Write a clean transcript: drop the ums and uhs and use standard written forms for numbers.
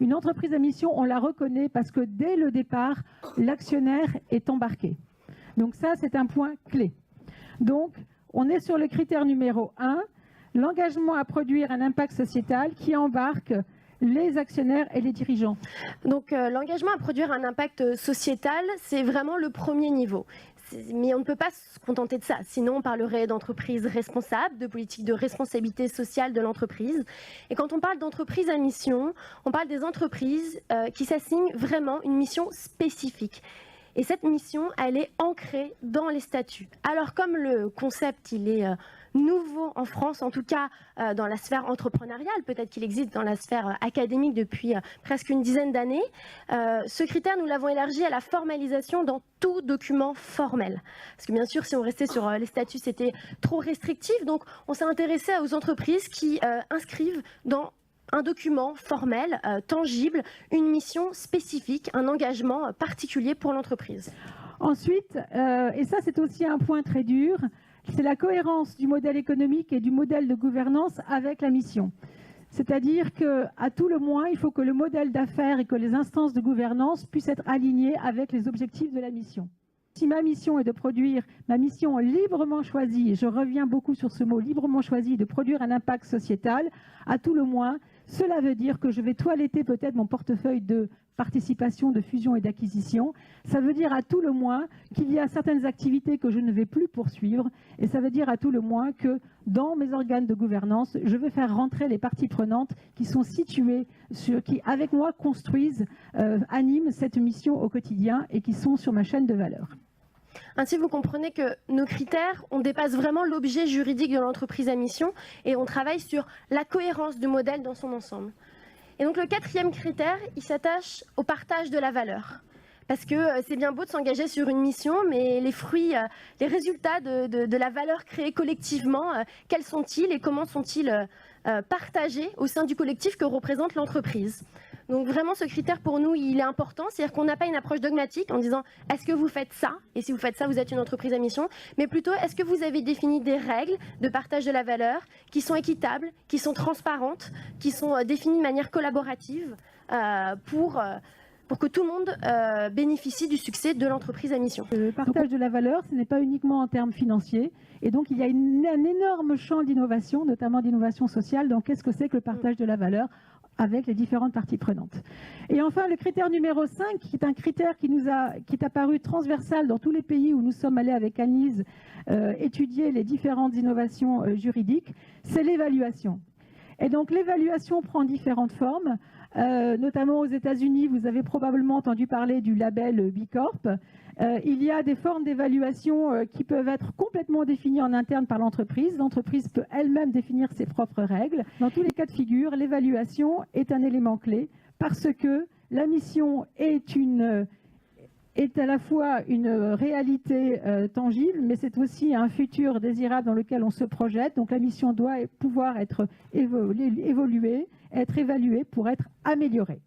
Une entreprise à mission, on la reconnaît parce que dès le départ, l'actionnaire est embarqué. Donc ça, c'est un point clé. Donc, on est sur le critère numéro 1, l'engagement à produire un impact sociétal qui embarque les actionnaires et les dirigeants. Donc l'engagement à produire un impact sociétal, c'est vraiment le premier niveau. Mais on ne peut pas se contenter de ça, sinon on parlerait d'entreprise responsable, de politique de responsabilité sociale de l'entreprise. Et quand on parle d'entreprise à mission, on parle des entreprises qui s'assignent vraiment une mission spécifique. Et cette mission, elle est ancrée dans les statuts. Alors comme le concept, il est nouveau en France, en tout cas dans la sphère entrepreneuriale, peut-être qu'il existe dans la sphère académique depuis presque une dizaine d'années, ce critère, nous l'avons élargi à la formalisation dans tout document formel. Parce que bien sûr, si on restait sur les statuts, c'était trop restrictif. Donc on s'est intéressé aux entreprises qui inscrivent dans un document formel, tangible, une mission spécifique, un engagement particulier pour l'entreprise. Ensuite, et ça c'est aussi un point très dur, c'est la cohérence du modèle économique et du modèle de gouvernance avec la mission. C'est-à-dire qu'à tout le moins, il faut que le modèle d'affaires et que les instances de gouvernance puissent être alignées avec les objectifs de la mission. Si ma mission est de produire, ma mission librement choisie, et je reviens beaucoup sur ce mot, librement choisie, de produire un impact sociétal, à tout le moins, cela veut dire que je vais toiletter peut-être mon portefeuille de participation, de fusion et d'acquisition. Ça veut dire à tout le moins qu'il y a certaines activités que je ne vais plus poursuivre. Et ça veut dire à tout le moins que dans mes organes de gouvernance, je vais faire rentrer les parties prenantes qui sont situées, qui avec moi construisent, animent cette mission au quotidien et qui sont sur ma chaîne de valeur. Ainsi, vous comprenez que nos critères, on dépasse vraiment l'objet juridique de l'entreprise à mission et on travaille sur la cohérence du modèle dans son ensemble. Et donc le quatrième critère, il s'attache au partage de la valeur. Parce que c'est bien beau de s'engager sur une mission, mais les fruits, les résultats de la valeur créée collectivement, quels sont-ils et comment sont-ils partagés au sein du collectif que représente l'entreprise? Donc vraiment ce critère pour nous il est important, c'est-à-dire qu'on n'a pas une approche dogmatique en disant est-ce que vous faites ça, et si vous faites ça vous êtes une entreprise à mission, mais plutôt est-ce que vous avez défini des règles de partage de la valeur qui sont équitables, qui sont transparentes, qui sont définies de manière collaborative pour que tout le monde bénéficie du succès de l'entreprise à mission. Le partage de la valeur, ce n'est pas uniquement en termes financiers, et donc il y a un énorme champ d'innovation, notamment d'innovation sociale, dans qu'est-ce que c'est que le partage de la valeur avec les différentes parties prenantes. Et enfin, le critère numéro 5, qui est un critère qui est apparu transversal dans tous les pays où nous sommes allés avec Anise étudier les différentes innovations juridiques, c'est l'évaluation. Et donc l'évaluation prend différentes formes, notamment aux États-Unis, vous avez probablement entendu parler du label B Corp. Il y a des formes d'évaluation qui peuvent être complètement définies en interne par l'entreprise. L'entreprise peut elle-même définir ses propres règles. Dans tous les cas de figure, l'évaluation est un élément clé parce que la mission est à la fois une réalité tangible, mais c'est aussi un futur désirable dans lequel on se projette. Donc la mission doit pouvoir être évoluée, être évaluée pour être améliorée.